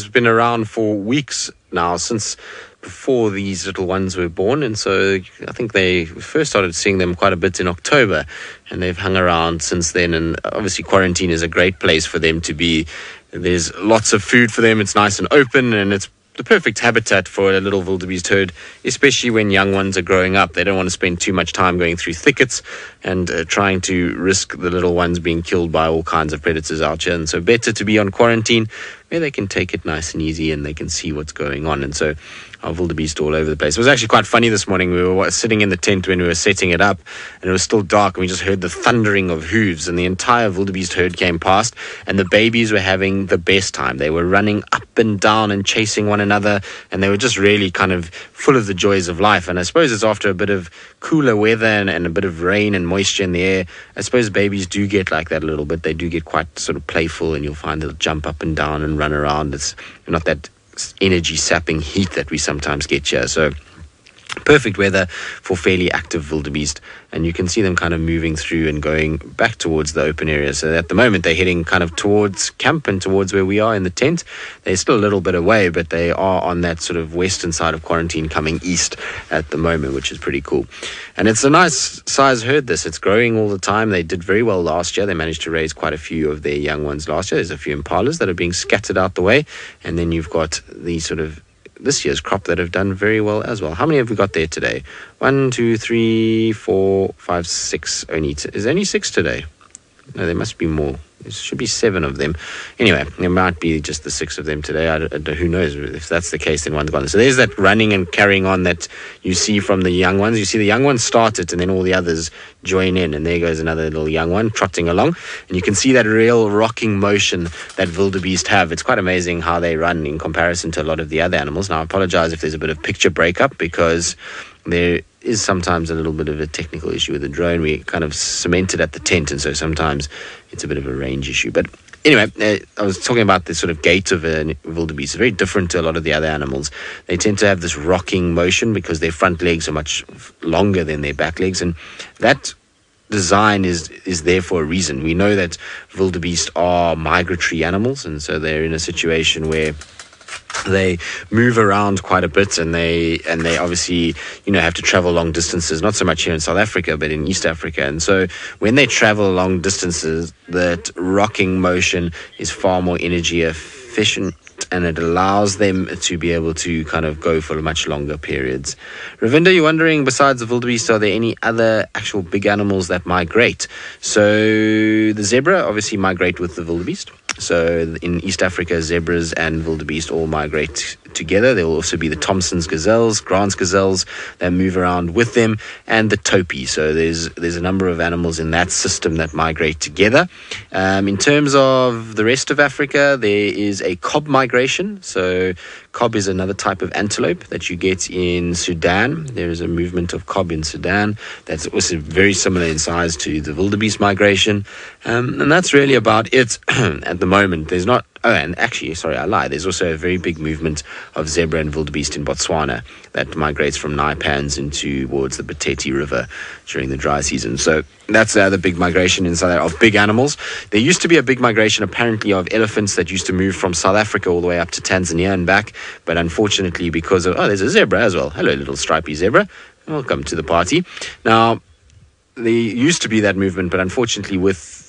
has been around for weeks now, since before these little ones were born. And so I think they first started seeing them quite a bit in October, and they've hung around since then. And obviously quarantine is a great place for them to be. There's lots of food for them. It's nice and open, and it's the perfect habitat for a little wildebeest herd, especially when young ones are growing up. They don't want to spend too much time going through thickets and trying to risk the little ones being killed by all kinds of predators out here. And so better to be on quarantine where they can take it nice and easy and they can see what's going on. And so our wildebeest all over the place. It was actually quite funny this morning. We were sitting in the tent when we were setting it up, and it was still dark, and we just heard the thundering of hooves, and the entire wildebeest herd came past, and the babies were having the best time. They were running up and down and chasing one another, and they were just really kind of full of the joys of life. And I suppose it's after a bit of cooler weather and a bit of rain and moisture in the air. I suppose babies do get like that a little bit. They do get quite sort of playful, and you'll find they'll jump up and down and run around. It's not that energy sapping heat that we sometimes get here. So perfect weather for fairly active wildebeest, and you can see them kind of moving through and going back towards the open area. So at the moment they're heading kind of towards camp and towards where we are in the tent. They're still a little bit away, but they are on that sort of western side of quarantine coming east at the moment, which is pretty cool. And it's a nice size herd this. It's growing all the time. They did very well last year. They managed to raise quite a few of their young ones last year. There's a few impalas that are being scattered out the way, and then you've got the sort of this year's crop that have done very well as well. How many have we got there today? 1, 2, 3, 4, 5, 6. Is there only 6 today? No, there must be more. There should be 7 of them. Anyway, there might be just the 6 of them today. Who knows? If that's the case, then one's gone. So there's that running and carrying on that you see from the young ones. You see the young ones start it, and then all the others join in. And there goes another little young one trotting along. And you can see that real rocking motion that wildebeest have. It's quite amazing how they run in comparison to a lot of the other animals. Now, I apologize if there's a bit of picture breakup, because there is sometimes a little bit of a technical issue with the drone. We kind of cemented at the tent, and so sometimes it's a bit of a range issue. But anyway, I was talking about this sort of gait of a wildebeest. It's very different to a lot of the other animals. They tend to have this rocking motion because their front legs are much longer than their back legs, and that design is there for a reason. We know that wildebeest are migratory animals, and so they're in a situation where they move around quite a bit, and they obviously have to travel long distances, not so much here in South Africa but in East Africa. And so when they travel long distances, that rocking motion is far more energy efficient, and it allows them to be able to kind of go for much longer periods. Ravinda, you're wondering, besides the wildebeest, are there any other actual big animals that migrate? So the zebra obviously migrate with the wildebeest. So in East Africa, zebras and wildebeest all migrate together. There will also be the Thompson's gazelles, Grant's gazelles that move around with them, and the topi. So there's a number of animals in that system that migrate together. In terms of the rest of Africa, there is a cob migration. So cob is another type of antelope that you get in Sudan. There is a movement of cob in Sudan that's also very similar in size to the wildebeest migration. And that's really about it at the moment. There's not... Oh, and actually, sorry, I lied. There's also a very big movement of zebra and wildebeest in Botswana that migrates from Naipans into towards the Bateti River during the dry season. So that's the other big migration in South Africa of big animals. There used to be a big migration, apparently, of elephants that used to move from South Africa all the way up to Tanzania and back. But unfortunately, because of... Oh, there's a zebra as well. Hello, little stripy zebra. Welcome to the party. Now, there used to be that movement, but unfortunately with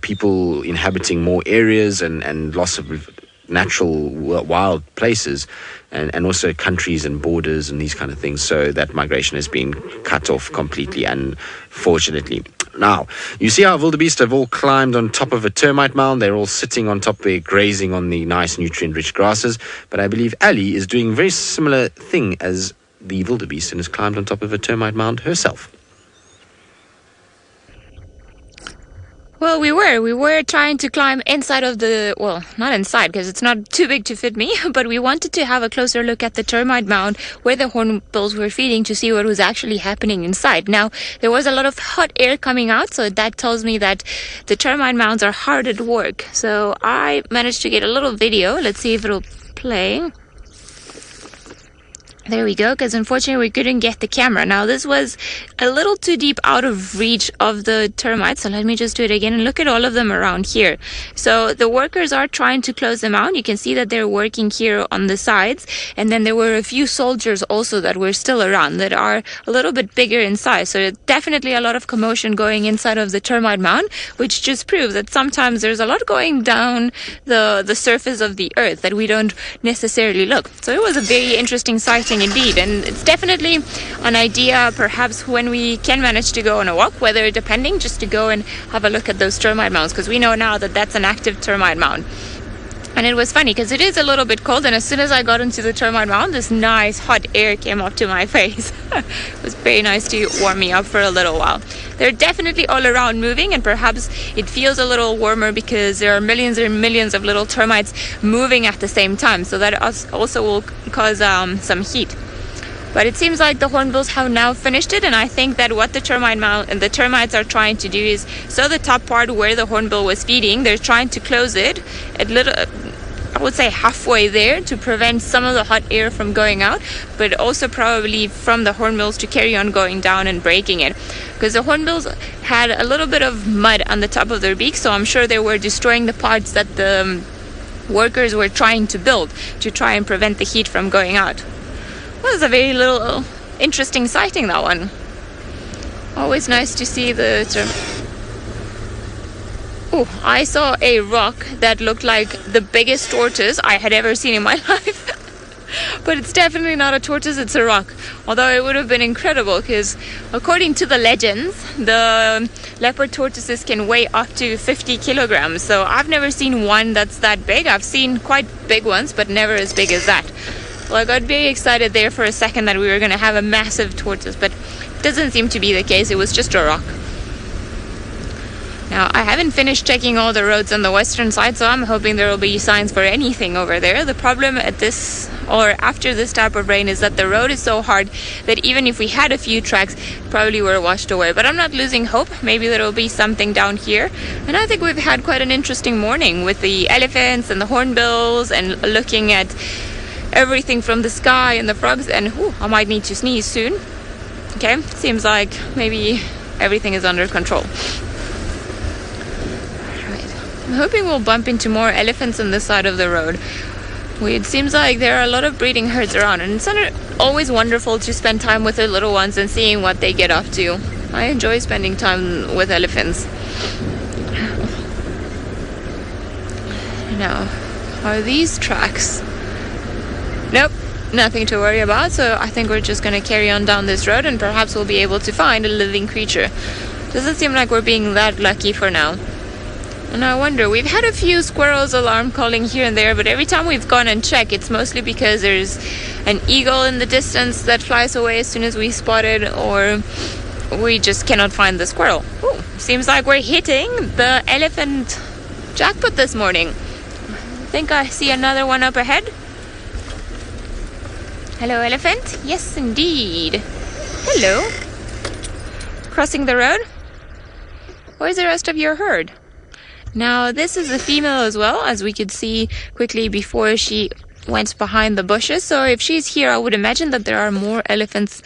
people inhabiting more areas and loss of natural wild places and also countries and borders and these kind of things, so that migration has been cut off completely, unfortunately. Now, you see how wildebeest have all climbed on top of a termite mound. They're all sitting on top there, grazing on the nice nutrient-rich grasses. But I believe Ali is doing a very similar thing as the wildebeest and has climbed on top of a termite mound herself. Well, we were trying to climb inside of the, well, not inside because it's not too big to fit me, but we wanted to have a closer look at the termite mound where the hornbills were feeding to see what was actually happening inside. Now, there was a lot of hot air coming out, so that tells me that the termite mounds are hard at work. So I managed to get a little video. Let's see if it'll play. There we go, because unfortunately we couldn't get the camera. Now this was a little too deep out of reach of the termites, so let me just do it again and look at all of them around here. So the workers are trying to close them out. You can see that they're working here on the sides, and then there were a few soldiers also that were still around that are a little bit bigger in size. So definitely a lot of commotion going inside of the termite mound, which just proves that sometimes there's a lot going down the surface of the earth that we don't necessarily look. So it was a very interesting sighting indeed, and it's definitely an idea perhaps when we can manage to go on a walk, weather depending, just to go and have a look at those termite mounds, because we know now that that's an active termite mound. And it was funny because it is a little bit cold, and as soon as I got into the termite mound, this nice hot air came up to my face. It was very nice to warm me up for a little while. They're definitely all around moving, and perhaps it feels a little warmer because there are millions and millions of little termites moving at the same time, so that also will cause some heat. But it seems like the hornbills have now finished it, and I think that what the termites are trying to do is, so the top part where the hornbill was feeding, they're trying to close it a little, I would say halfway there, to prevent some of the hot air from going out, but also probably from the hornbills to carry on going down and breaking it. Because the hornbills had a little bit of mud on the top of their beaks, so I'm sure they were destroying the parts that the workers were trying to build to try and prevent the heat from going out. Well, it was a very little interesting sighting, that one. Always nice to see the... Oh, I saw a rock that looked like the biggest tortoise I had ever seen in my life. But it's definitely not a tortoise, it's a rock. Although it would have been incredible, because according to the legends, the leopard tortoises can weigh up to 50 kilograms. So I've never seen one that's that big. I've seen quite big ones, but never as big as that. Well, I got very excited there for a second that we were going to have a massive tortoise, but it doesn't seem to be the case. It was just a rock. Now, I haven't finished checking all the roads on the western side, so I'm hoping there will be signs for anything over there. The problem at this, or after this type of rain, is that the road is so hard that even if we had a few tracks, probably were washed away. But I'm not losing hope. Maybe there will be something down here. And I think we've had quite an interesting morning with the elephants and the hornbills and looking at everything from the sky and the frogs, and I might need to sneeze soon. Okay, seems like maybe everything is under control. Alright, I'm hoping we'll bump into more elephants on this side of the road. It seems like there are a lot of breeding herds around, and it's always wonderful to spend time with the little ones and seeing what they get up to. I enjoy spending time with elephants. Now, are these tracks? Nope, nothing to worry about, so I think we're just going to carry on down this road, and perhaps we'll be able to find a living creature. Doesn't seem like we're being that lucky for now. And I wonder, we've had a few squirrels alarm calling here and there, but every time we've gone and checked, it's mostly because there's an eagle in the distance that flies away as soon as we spot it, or we just cannot find the squirrel. Ooh, seems like we're hitting the elephant jackpot this morning. I think I see another one up ahead. Hello, elephant. Yes, indeed. Hello. Crossing the road. Where's the rest of your herd? Now, this is a female as well, as we could see quickly before she went behind the bushes. So if she's here, I would imagine that there are more elephants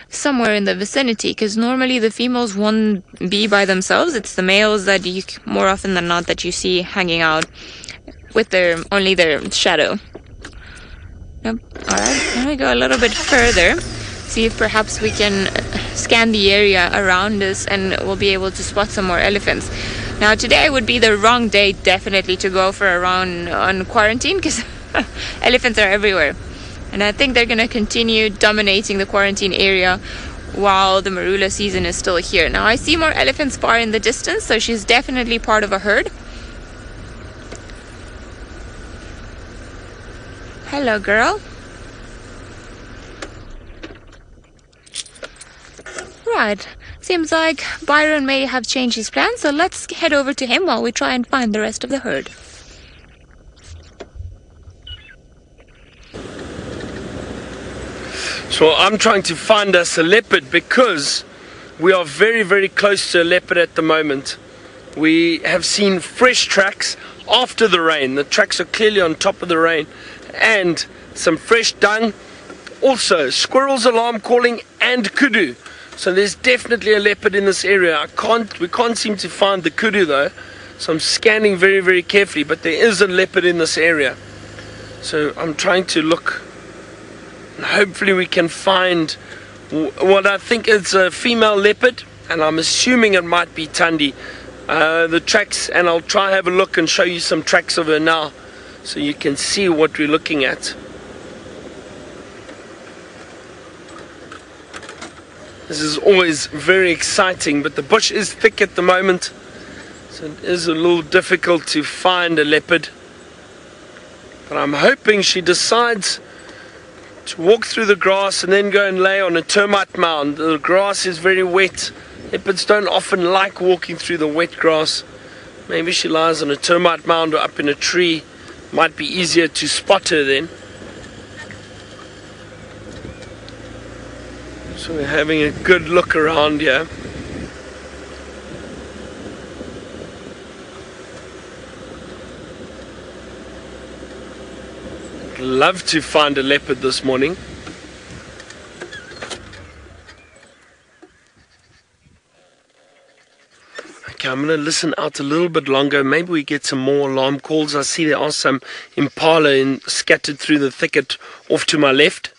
somewhere in the vicinity, because normally the females won't be by themselves. It's the males that you, more often than not, that you see hanging out with only their shadow. Yep. Alright, let me go a little bit further, see if perhaps we can scan the area around us and we'll be able to spot some more elephants. Now, today would be the wrong day, definitely, to go for a round on quarantine, because elephants are everywhere. And I think they're going to continue dominating the quarantine area while the marula season is still here. Now, I see more elephants far in the distance, so she's definitely part of a herd. Hello, girl. Right. Seems like Byron may have changed his plans, so let's head over to him while we try and find the rest of the herd. So I'm trying to find us a leopard, because we are very, very close to a leopard at the moment. We have seen fresh tracks after the rain. The tracks are clearly on top of the rain, and some fresh dung also squirrels alarm calling and kudu. So there's definitely a leopard in this area. We can't seem to find the kudu though. So I'm scanning very, very carefully, but there is a leopard in this area. So I'm trying to look, and hopefully we can find what I think is a female leopard, and I'm assuming it might be Tandi. The tracks, and I'll try have a look and show you some tracks of her now, so you can see what we're looking at. This is always very exciting, but the bush is thick at the moment, so it is a little difficult to find a leopard. But I'm hoping she decides to walk through the grass and then go and lay on a termite mound. The grass is very wet. Leopards don't often like walking through the wet grass. Maybe she lies on a termite mound or up in a tree. Might be easier to spot her then. So we're having a good look around here. I'd love to find a leopard this morning. Okay, I'm going to listen out a little bit longer. Maybe we get some more alarm calls. I see there are some impala scattered through the thicket off to my left.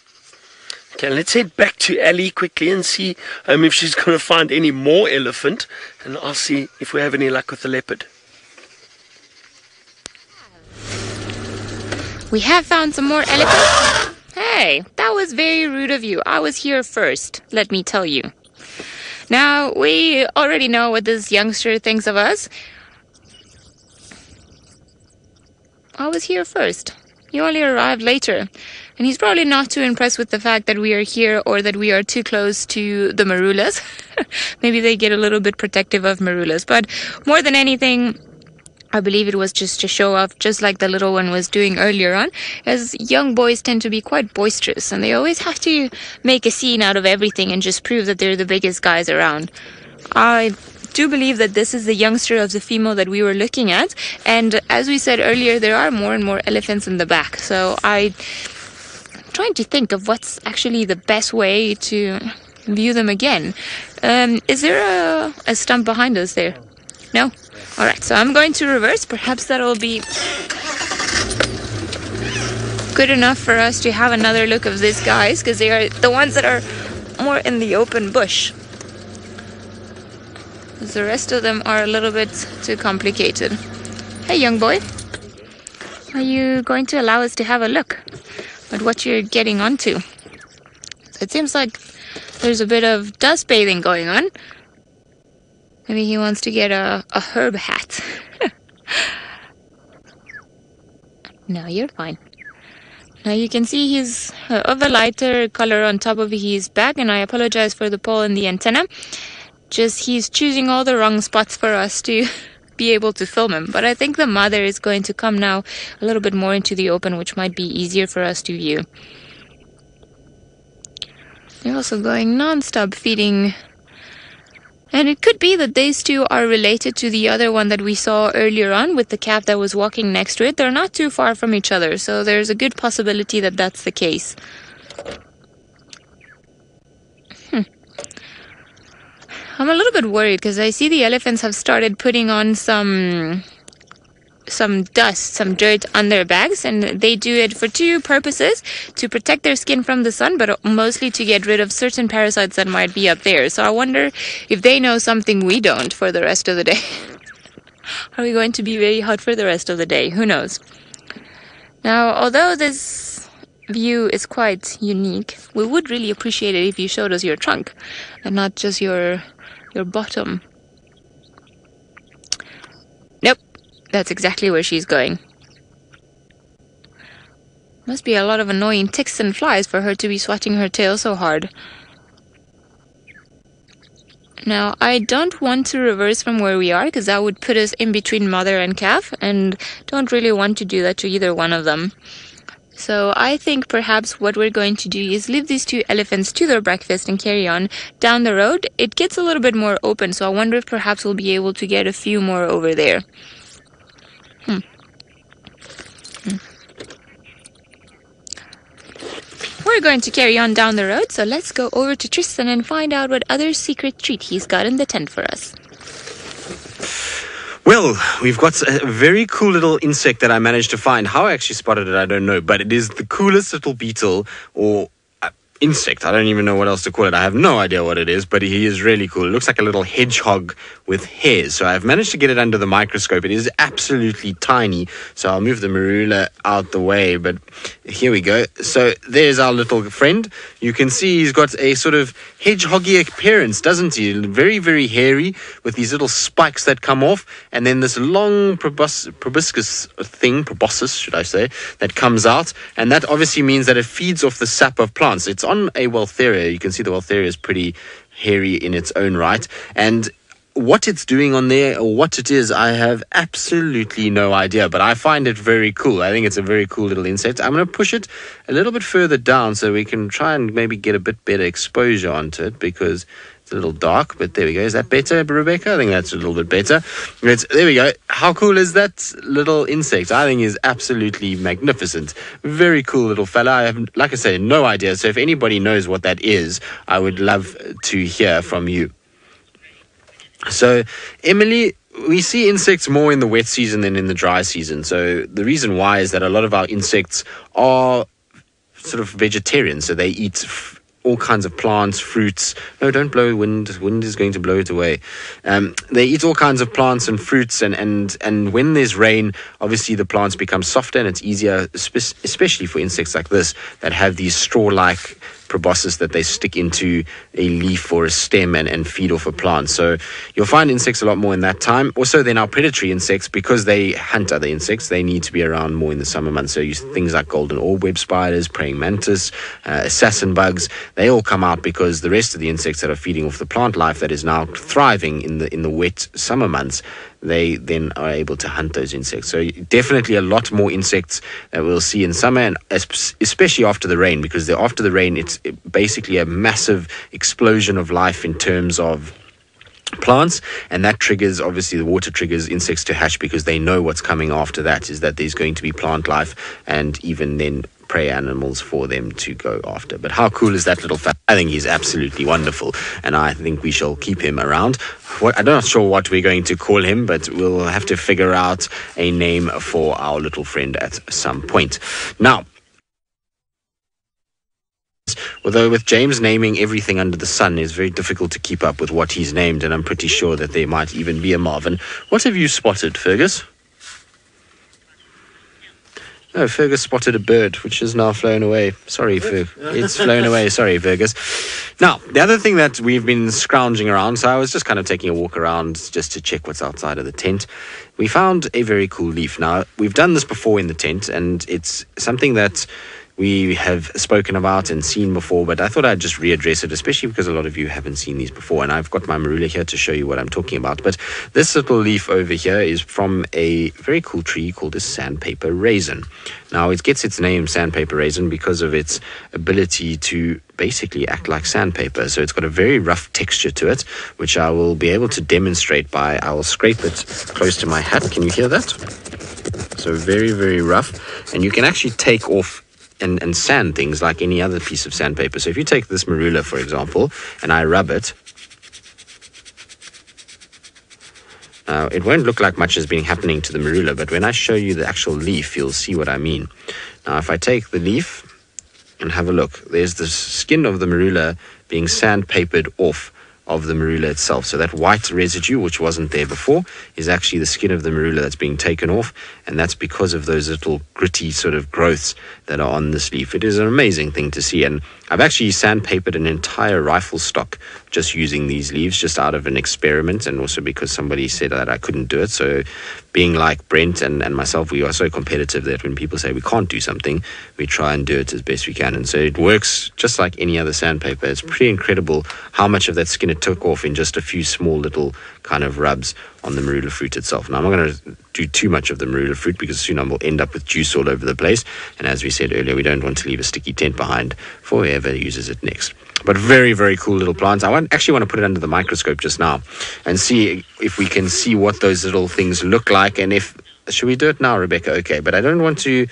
Okay, let's head back to Ali quickly and see if she's going to find any more elephant, and I'll see if we have any luck with the leopard. We have found some more elephants. Hey, that was very rude of you. I was here first, let me tell you. Now, we already know what this youngster thinks of us. I was here first. He only arrived later. And he's probably not too impressed with the fact that we are here or that we are too close to the marulas. Maybe they get a little bit protective of marulas. But more than anything, I believe it was just to show off, just like the little one was doing earlier on, as young boys tend to be quite boisterous and they always have to make a scene out of everything and just prove that they're the biggest guys around. I do believe that this is the youngster of the female that we were looking at, and as we said earlier, there are more and more elephants in the back, so I'm trying to think of what's actually the best way to view them again. Is there a stump behind us there? No? Alright, so I'm going to reverse. Perhaps that'll be good enough for us to have another look of these guys, because they are the ones that are more in the open bush. The rest of them are a little bit too complicated. Hey, young boy. Are you going to allow us to have a look at what you're getting onto? It seems like there's a bit of dust bathing going on. Maybe he wants to get a herb hat. No, you're fine. Now you can see he's of a lighter color on top of his back, and I apologize for the pole and the antenna. Just he's choosing all the wrong spots for us to be able to film him. But I think the mother is going to come now a little bit more into the open, which might be easier for us to view. They're also going non-stop feeding. And it could be that these two are related to the other one that we saw earlier on with the calf that was walking next to it. They're not too far from each other, so there's a good possibility that that's the case. I'm a little bit worried because I see the elephants have started putting on some dust, some dirt on their backs, and they do it for two purposes: to protect their skin from the sun, but mostly to get rid of certain parasites that might be up there. So I wonder if they know something we don't for the rest of the day. Are we going to be very hot for the rest of the day? Who knows? Now, although this view is quite unique, we would really appreciate it if you showed us your trunk and not just your bottom. Nope. That's exactly where she's going. Must be a lot of annoying ticks and flies for her to be swatting her tail so hard. Now, I don't want to reverse from where we are, because that would put us in between mother and calf, and don't really want to do that to either one of them. So I think perhaps what we're going to do is leave these two elephants to their breakfast and carry on down the road. It gets a little bit more open, so I wonder if perhaps we'll be able to get a few more over there. we're going to carry on down the road, so let's go over to Tristan and find out what other secret treat he's got in the tent for us. Well, we've got a very cool little insect that I managed to find. How I actually spotted it, I don't know, but it is the coolest little beetle or insect. I don't even know what else to call it. I have no idea what it is, but he is really cool. It looks like a little hedgehog with hairs. So I've managed to get it under the microscope. It is absolutely tiny. So I'll move the marula out the way, but here we go. So there's our little friend. You can see he's got a sort of hedgehoggy appearance, doesn't he? Very, very hairy with these little spikes that come off, and then this long proboscis should I say, that comes out, and that obviously means that it feeds off the sap of plants. It's on a Waltheria. You can see the Waltheria is pretty hairy in its own right, and what it's doing on there or what it is, I have absolutely no idea, but I find it very cool. I think it's a very cool little insect. I'm going to push it a little bit further down so we can try and maybe get a bit better exposure onto it, because it's a little dark, but there we go. Is that better, Rebecca? I think that's a little bit better. There we go. How cool is that little insect? I think is absolutely magnificent. Very cool little fella. I have, like I said, no idea. So if anybody knows what that is, I would love to hear from you. So, Emily, we see insects more in the wet season than in the dry season. So the reason why is that a lot of our insects are sort of vegetarian. So they eat all kinds of plants, fruits. No, don't blow wind. Wind is going to blow it away. They eat all kinds of plants and fruits, and when there's rain, obviously the plants become softer and it's easier, especially for insects like this that have these straw-like proboscis that they stick into a leaf or a stem and feed off a plant. So you'll find insects a lot more in that time. Also, then our predatory insects, because they hunt other insects, they need to be around more in the summer months. So things like golden orb-web spiders, praying mantis, assassin bugs, they all come out because the rest of the insects that are feeding off the plant life that is now thriving in the wet summer months, they then are able to hunt those insects. So definitely a lot more insects that we'll see in summer, and especially after the rain, because after the rain, it's basically a massive explosion of life in terms of plants, and that triggers, obviously the water triggers insects to hatch, because they know what's coming after that is that there's going to be plant life and even then prey animals for them to go after. But how cool is that little fella? I think he's absolutely wonderful, and I think we shall keep him around. I'm not sure what we're going to call him, but we'll have to figure out a name for our little friend at some point. Now, although with James naming everything under the sun, it's very difficult to keep up with what he's named, and I'm pretty sure that there might even be a Marvin. What have you spotted, Fergus? Oh, Fergus spotted a bird, which is now flown away. Sorry, Fergus. It's flown away. Sorry, Fergus. Now, the other thing that we've been scrounging around, so I was just kind of taking a walk around just to check what's outside of the tent. We found a very cool leaf. Now, we've done this before in the tent, and it's something that we have spoken about and seen before, but I thought I'd just readdress it, especially because a lot of you haven't seen these before, and I've got my marula here to show you what I'm talking about. But this little leaf over here is from a very cool tree called a sandpaper raisin. Now, it gets its name sandpaper raisin because of its ability to basically act like sandpaper. So it's got a very rough texture to it, which I will be able to demonstrate by, I will scrape it close to my hat. Can you hear that? So very, very rough, and you can actually take off and sand things like any other piece of sandpaper. So if you take this marula, for example, and I rub it, now it won't look like much has been happening to the marula, but when I show you the actual leaf, you'll see what I mean. Now, if I take the leaf and have a look, there's the skin of the marula being sandpapered off of the marula itself. So that white residue, which wasn't there before, is actually the skin of the marula that's being taken off, and that's because of those little gritty sort of growths that are on this leaf. It is an amazing thing to see, and I've actually sandpapered an entire rifle stock just using these leaves, just out of an experiment, and also because somebody said that I couldn't do it. So being like Brent and myself, we are so competitive that when people say we can't do something, we try and do it as best we can. And so it works just like any other sandpaper. It's pretty incredible how much of that skin it took off in just a few small little kind of rubs on the marula fruit itself. Now, I'm not going to do too much of the marula fruit because soon I will end up with juice all over the place. And as we said earlier, we don't want to leave a sticky tent behind for whoever uses it next. But very, very cool little plants. I actually want to put it under the microscope just now and see if we can see what those little things look like. And if, should we do it now, Rebecca? Okay, but I don't want to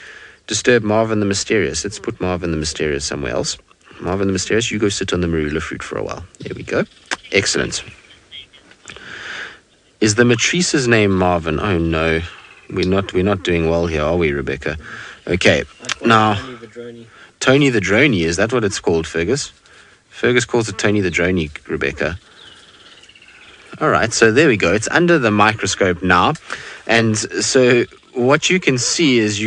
disturb Marvin the Mysterious. Let's put Marvin the Mysterious somewhere else. Marvin the Mysterious, you go sit on the marula fruit for a while. There we go. Excellent. Is the matrice's name Marvin? Oh no, we're not doing well here, are we, Rebecca? Okay, now Tony the Droney. Is that what it's called, Fergus? Fergus calls it Tony the Droney, Rebecca. All right, so there we go. It's under the microscope now, and so what you can see is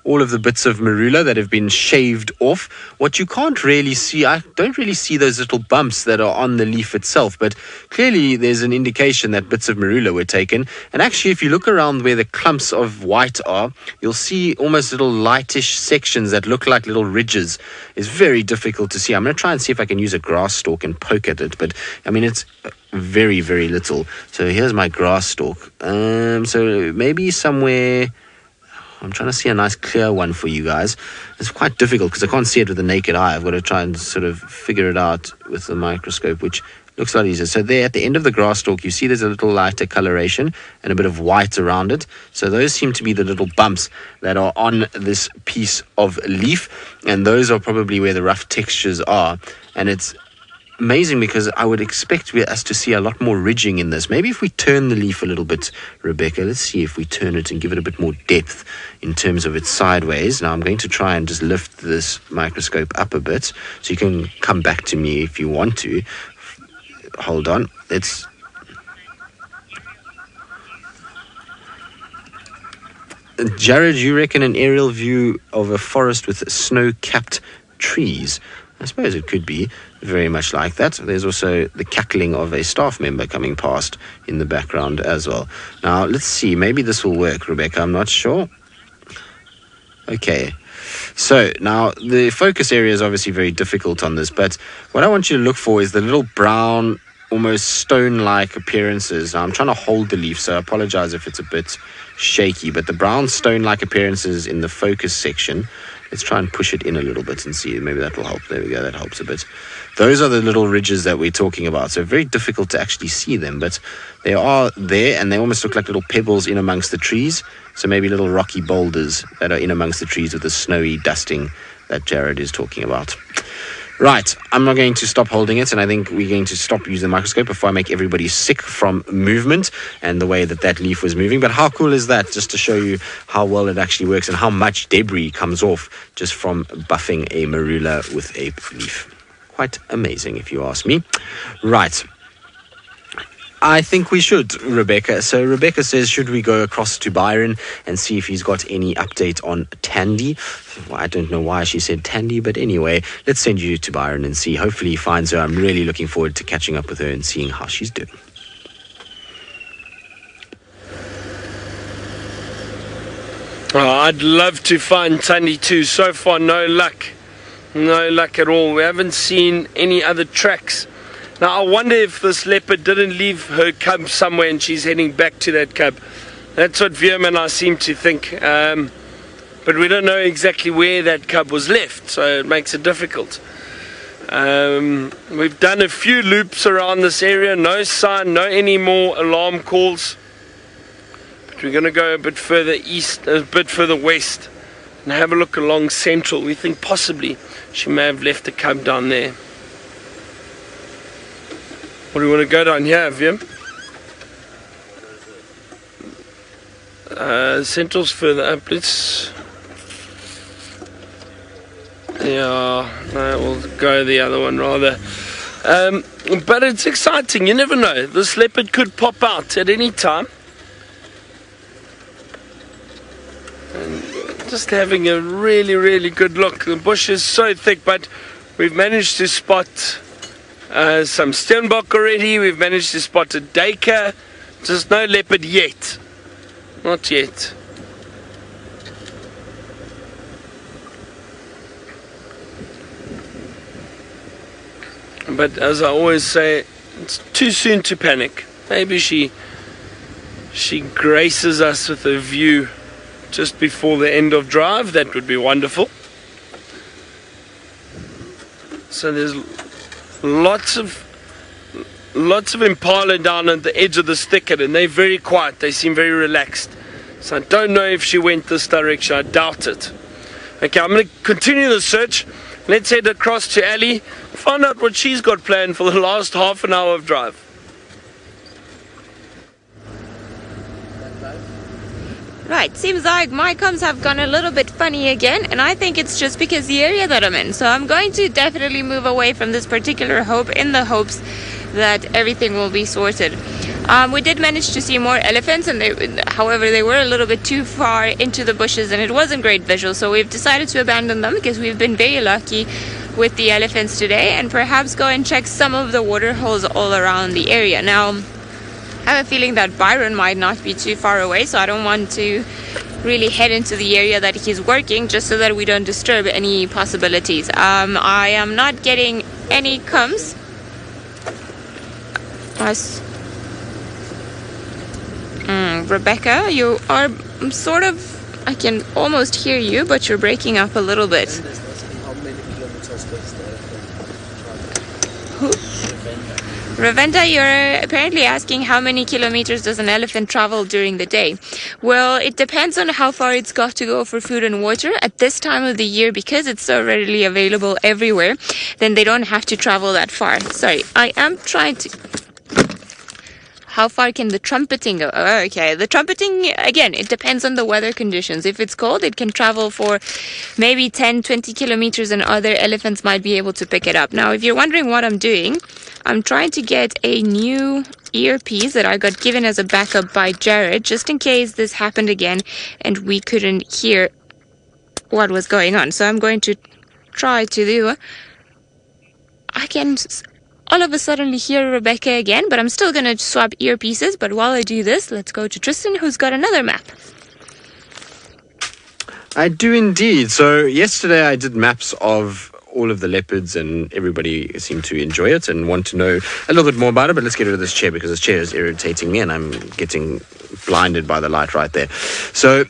all of the bits of marula that have been shaved off. What you can't really see, I don't really see those little bumps that are on the leaf itself, but clearly there's an indication that bits of marula were taken. And actually, if you look around where the clumps of white are, you'll see almost little lightish sections that look like little ridges. It's very difficult to see. I'm going to try and see if I can use a grass stalk and poke at it, but I mean, it's very, very little. So here's my grass stalk. So maybe somewhere, I'm trying to see a nice clear one for you guys. It's quite difficult because I can't see it with the naked eye. I've got to try and sort of figure it out with the microscope, which looks a lot easier. So there at the end of the grass stalk, you see there's a little lighter coloration and a bit of white around it. So those seem to be the little bumps that are on this piece of leaf, and those are probably where the rough textures are. And it's amazing because I would expect us to see a lot more ridging in this. Maybe if we turn the leaf a little bit, Rebecca, let's see if we turn it and give it a bit more depth in terms of its sideways. Now I'm going to try and just lift this microscope up a bit so you can come back to me if you want to. Hold on. It's Jared, you reckon an aerial view of a forest with snow-capped trees? I suppose it could be very much like that. There's also the cackling of a staff member coming past in the background as well. Now, let's see. Maybe this will work, Rebecca. I'm not sure. Okay. So, now, the focus area is obviously very difficult on this, but what I want you to look for is the little brown, almost stone-like appearances. Now, I'm trying to hold the leaf, so I apologize if it's a bit shaky, but the brown stone-like appearances in the focus section, let's try and push it in a little bit and see. Maybe that will help. There we go. That helps a bit. Those are the little ridges that we're talking about. So very difficult to actually see them, but they are there, and they almost look like little pebbles in amongst the trees. So maybe little rocky boulders that are in amongst the trees with the snowy dusting that Jared is talking about. Right, I'm not going to stop holding it, and I think we're going to stop using the microscope before I make everybody sick from movement and the way that that leaf was moving. But how cool is that, just to show you how well it actually works and how much debris comes off just from buffing a marula with a leaf. Quite amazing, if you ask me. Right. I think we should, Rebecca. So Rebecca says, should we go across to Byron and see if he's got any update on Tandy? Well, I don't know why she said Tandy, but anyway, let's send you to Byron and see. Hopefully he finds her. I'm really looking forward to catching up with her and seeing how she's doing. Oh, I'd love to find Tandy too. So far, no luck. No luck at all. We haven't seen any other tracks. Now, I wonder if this leopard didn't leave her cub somewhere and she's heading back to that cub. That's what Viam and I seem to think. But we don't know exactly where that cub was left, so it makes it difficult. We've done a few loops around this area. No sign, no any more alarm calls. But we're going to go a bit further east, a bit further west, and have a look along Central. We think possibly she may have left a cub down there. What do you want to go down here, Viam? Central's further up. Let's... Yeah, no, we'll go the other one rather. But it's exciting. You never know. This leopard could pop out at any time. And just having a really, really good look. The bush is so thick, but we've managed to spot some steenbok already. We've managed to spot a duiker. Just no leopard yet. Not yet. But as I always say, it's too soon to panic. Maybe she graces us with a view just before the end of drive. That would be wonderful. So there's lots of impala down at the edge of this thicket, and they're very quiet. They seem very relaxed. So I don't know if she went this direction. I doubt it. Okay, I'm going to continue the search. Let's head across to Ali, find out what she's got planned for the last half an hour of drive. Right, seems like my comms have gone a little bit funny again, and I think it's just because the area that I'm in. So I'm going to definitely move away from this particular hope in the hopes that everything will be sorted. We did manage to see more elephants, and however, they were a little bit too far into the bushes, and it wasn't great visual. So we've decided to abandon them because we've been very lucky with the elephants today, and perhaps go and check some of the water holes all around the area. Now, I have a feeling that Byron might not be too far away, so I don't want to really head into the area that he's working, just so that we don't disturb any possibilities. I am not getting any comms. Rebecca, you are sort of, I can almost hear you, but you're breaking up a little bit. Who? Ravenda, you're apparently asking how many kilometers does an elephant travel during the day. Well, it depends on how far it's got to go for food and water. At this time of the year, because it's so readily available everywhere, then they don't have to travel that far. Sorry, I am trying to... How far can the trumpeting go? Oh, okay, the trumpeting, again, it depends on the weather conditions. If it's cold, it can travel for maybe 10, 20 kilometers, and other elephants might be able to pick it up. Now, if you're wondering what I'm doing, I'm trying to get a new earpiece that I got given as a backup by Jared, just in case this happened again and we couldn't hear what was going on. So I'm going to try to do... I can... all of a sudden hear Rebecca again, but I'm still going to swap earpieces. But while I do this, let's go to Tristan, who's got another map. I do indeed. So yesterday I did maps of all of the leopards, and everybody seemed to enjoy it and want to know a little bit more about it. But let's get rid of this chair, because this chair is irritating me and I'm getting blinded by the light right there. So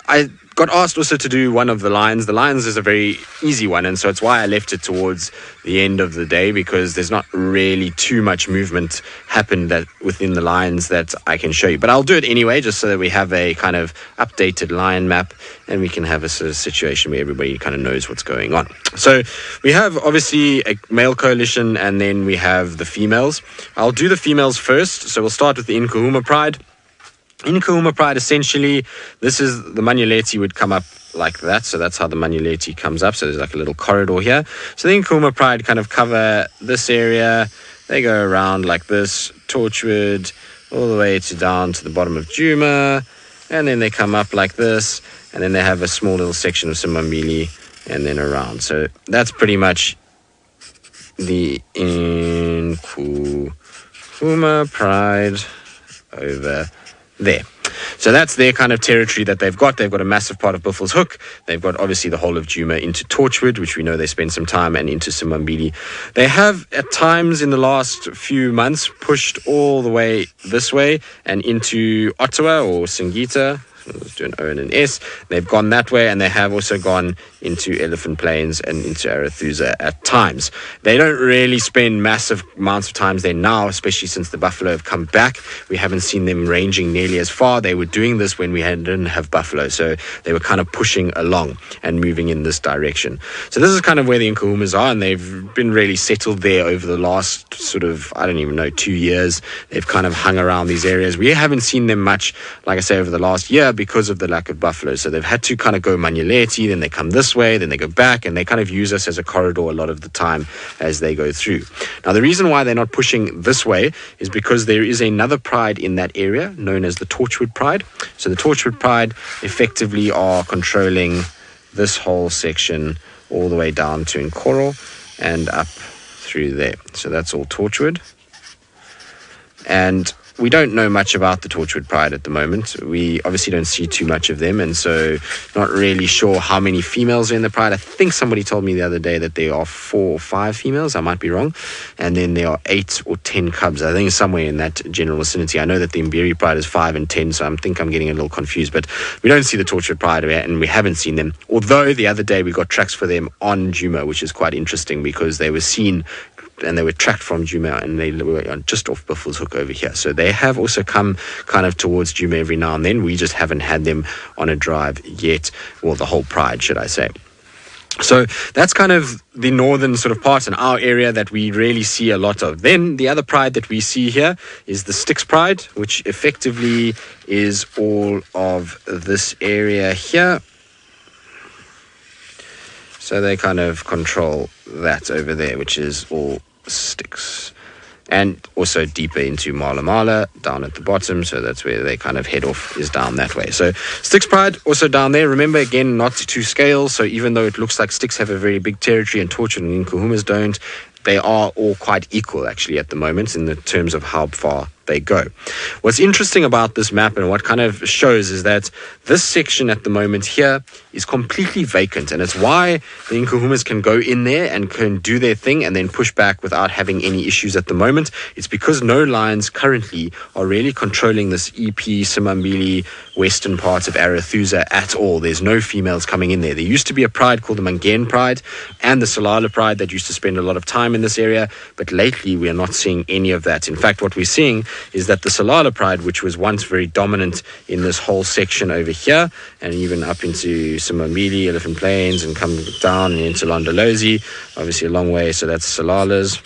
I got asked also to do one of the lions. The lions is a very easy one, and so it's why I left it towards the end of the day, because there's not really too much movement happened that within the lions that I can show you. But I'll do it anyway, just so that we have a kind of updated lion map, and we can have a sort of situation where everybody kind of knows what's going on. So we have obviously a male coalition, and then we have the females. I'll do the females first. So we'll start with the Nkuhuma Pride. In Nkuhuma Pride, essentially, this is the Manuleti would come up like that. So that's how the Manuleti comes up. So there's like a little corridor here. So the Nkuhuma Pride kind of cover this area. They go around like this, Torchwood, all the way to down to the bottom of Juma. And then they come up like this. And then they have a small little section of Simambili and then around. So that's pretty much the Nkuhuma Pride over there. So that's their kind of territory that they've got. They've got a massive part of Buffels Hook. They've got obviously the whole of Juma into Torchwood, which we know they spend some time, and into Simambili. They have at times in the last few months pushed all the way this way and into Ottawa or Singita. Let's do an O and an S. They've gone that way, and they have also gone into Elephant Plains and into Arathusa at times. They don't really spend massive amounts of times there now, especially since the buffalo have come back. We haven't seen them ranging nearly as far. They were doing this when we didn't have buffalo, so they were kind of pushing along and moving in this direction. So this is kind of where the Nkuhumas are, and they've been really settled there over the last sort of, I don't even know, 2 years. They've kind of hung around these areas. We haven't seen them much, like I say, over the last year because of the lack of buffalo. So they've had to kind of go Manuleti, then they come this way, then they go back, and they kind of use us as a corridor a lot of the time as they go through. Now, the reason why they're not pushing this way is because there is another pride in that area known as the Torchwood Pride. So the Torchwood Pride effectively are controlling this whole section all the way down to Nkoro and up through there. So that's all Torchwood. And we don't know much about the Torchwood Pride at the moment. We obviously don't see too much of them, and so not really sure how many females are in the pride. I think somebody told me the other day that there are 4 or 5 females. I might be wrong. And then there are 8 or 10 cubs. I think somewhere in that general vicinity. I know that the Mbiri Pride is 5 and 10, so I think I'm getting a little confused. But we don't see the Torchwood Pride, and we haven't seen them. Although the other day we got tracks for them on Juma, which is quite interesting because they were seen and they were tracked from Juma, and they were just off Buffels Hook over here. So they have also come kind of towards Juma every now and then. We just haven't had them on a drive yet, or the whole pride, should I say. So that's kind of the northern sort of part in our area that we really see a lot of. Then the other pride that we see here is the Styx pride, which effectively is all of this area here. So they kind of control that over there, which is all Styx. And also deeper into Mala Mala, down at the bottom. So that's where they kind of head off, is down that way. So Styx pride also down there. Remember, again, not to scale. So even though it looks like Styx have a very big territory and Tortured and Nkuhumas don't, they are all quite equal, actually, at the moment in the terms of how far they go. What's interesting about this map and what kind of shows is that this section at the moment here is completely vacant, and it's why the Nkuhumas can go in there and can do their thing and then push back without having any issues at the moment. It's because no lions currently are really controlling this EP, Simambili, western part of Arathusa at all. There's no females coming in there. There used to be a pride called the Mangen pride and the Salala pride that used to spend a lot of time in this area, but lately we are not seeing any of that. In fact, what we're seeing is that the Salala pride, which was once very dominant in this whole section over here, and even up into Simambili, Elephant Plains, and come down and into Londolozi, obviously a long way, so that's Salalas.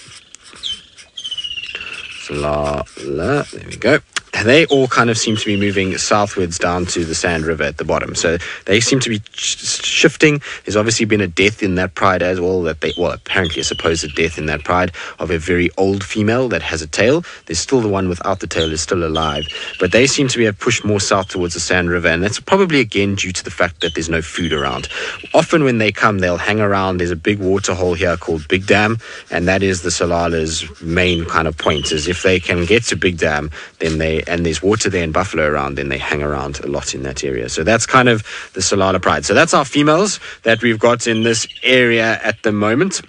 Salala, there we go. They all kind of seem to be moving southwards down to the Sand River at the bottom. So they seem to be shifting. There's obviously been a death in that pride as well. Apparently a supposed death in that pride of a very old female that has a tail. There's still the one without the tail is still alive. But they seem to be pushed more south towards the Sand River. And that's probably, again, due to the fact that there's no food around. Often when they come, they'll hang around. There's a big water hole here called Big Dam. And that is the Salala's main kind of point, is if they can get to Big Dam, then and there's water there and buffalo around, then they hang around a lot in that area. So that's kind of the Salala pride. So that's our females that we've got in this area at the moment.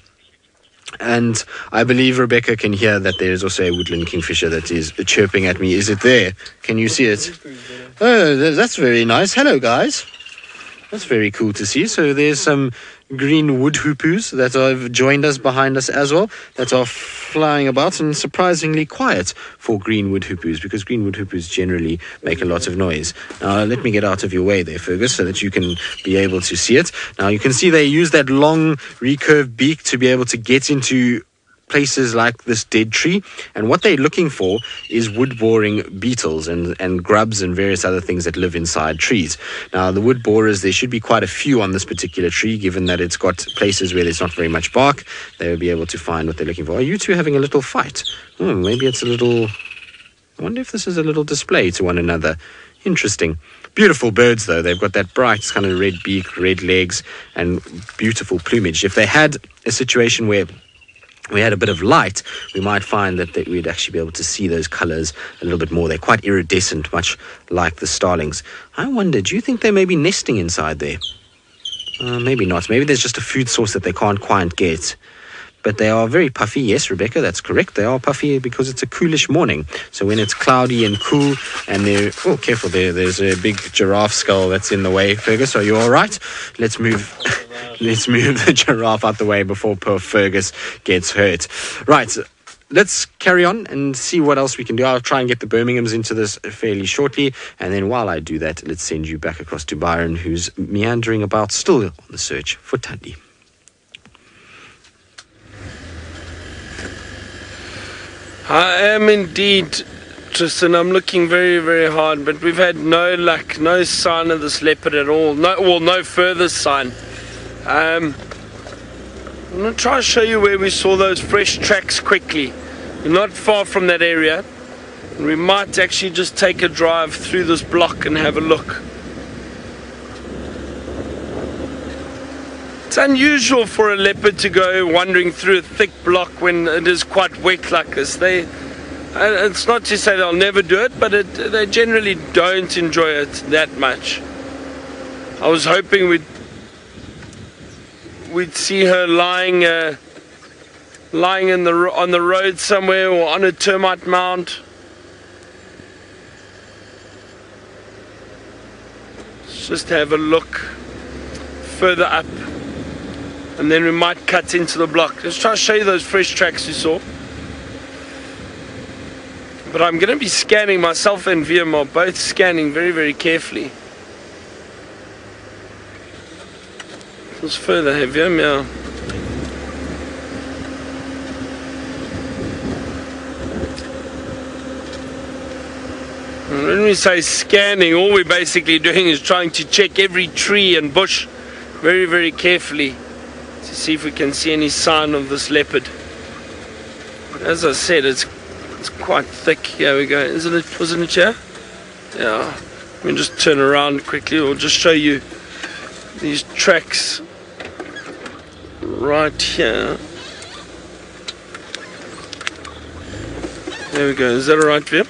And I believe Rebecca can hear that there is also a woodland kingfisher that is chirping at me. Is it there? Can you see it? Oh, that's very nice. Hello, guys. That's very cool to see. So there's some green wood hoopus that have joined us behind us as well, that are flying about, and surprisingly quiet for green wood hoopus, because green wood hoopus generally make a lot of noise. Now let me get out of your way there, Fergus, so that you can be able to see it. Now you can see they use that long recurved beak to be able to get into places like this dead tree, and what they're looking for is wood boring beetles and grubs and various other things that live inside trees. Now the wood borers, there should be quite a few on this particular tree, given that it's got places where there's not very much bark. They will be able to find what they're looking for. Are you two having a little fight? Maybe it's a little, I wonder if this is a little display to one another. Interesting. Beautiful birds, though. They've got that bright kind of red beak, red legs, and beautiful plumage. If they had a situation where we had a bit of light, we might find that we'd actually be able to see those colors a little bit more. They're quite iridescent, much like the starlings. I wonder, do you think they may be nesting inside there? Maybe not. Maybe there's just a food source that they can't quite get. But they are very puffy. Yes, Rebecca, that's correct. They are puffy because it's a coolish morning. So when it's cloudy and cool, and they're... Oh, careful there. There's a big giraffe skull that's in the way. Fergus, are you all right? Let's move... Let's move the giraffe out the way before poor Fergus gets hurt. Right, let's carry on and see what else we can do. I'll try and get the Birminghams into this fairly shortly. And then while I do that, let's send you back across to Byron, who's meandering about, still on the search for Thandi. I am indeed, Tristan. I'm looking very, very hard, but we've had no luck, no sign of this leopard at all. No further sign. I'm going to try and show you where we saw those fresh tracks quickly. We're not far from that area. And we might actually just take a drive through this block and have a look. It's unusual for a leopard to go wandering through a thick block when it is quite wet like this. It's not to say they'll never do it, but they generally don't enjoy it that much. I was hoping we'd see her lying on the road somewhere, or on a termite mound. Let's just have a look further up, and then we might cut into the block. Let's try to show you those fresh tracks you saw. But I'm going to be scanning, myself and VM are both scanning very, very carefully. It's further heavier, yeah. And when we say scanning, all we're basically doing is trying to check every tree and bush very, very carefully to see if we can see any sign of this leopard. As I said, it's quite thick. Here we go. Wasn't it here? Yeah. Let me just turn around quickly. I'll just show you these tracks right here. There we go. Is that alright, Vim?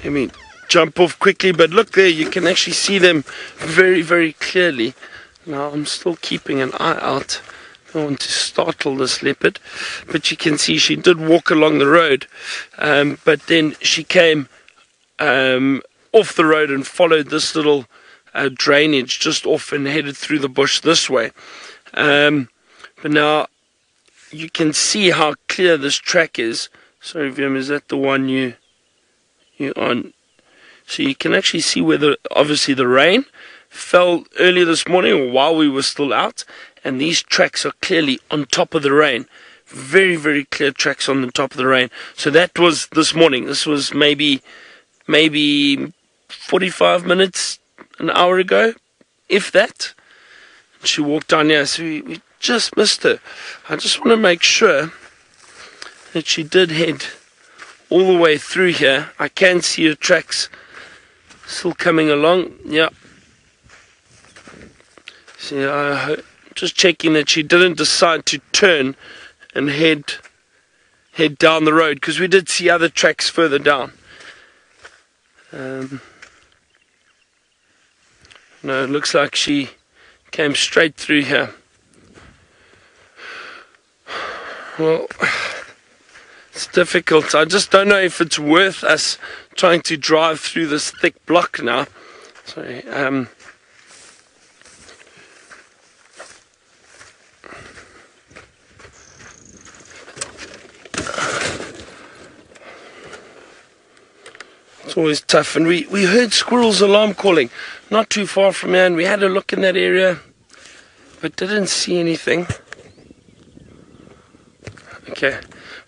Let me jump off quickly, but look there, you can actually see them very, very clearly. Now I'm still keeping an eye out. I don't want to startle this leopard, but you can see she did walk along the road, but then she came off the road and followed this little drainage just off and headed through the bush this way. But now you can see how clear this track is. Sorry, Vim, is that the one you're on? So you can actually see where obviously the rain fell earlier this morning or while we were still out, and these tracks are clearly on top of the rain. Very, very clear tracks on the top of the rain. So that was this morning. This was maybe 45 minutes, an hour ago, if that. She walked down here, so we just missed her. I just want to make sure that she did head all the way through here. I can see her tracks still coming along. Yeah. See, just checking that she didn't decide to turn and head down the road, because we did see other tracks further down. No, it looks like she came straight through here. Well, it's difficult. I just don't know if it's worth us trying to drive through this thick block now. Sorry. It's always tough. And we heard squirrels alarm calling not too far from here, and we had a look in that area but didn't see anything. Okay.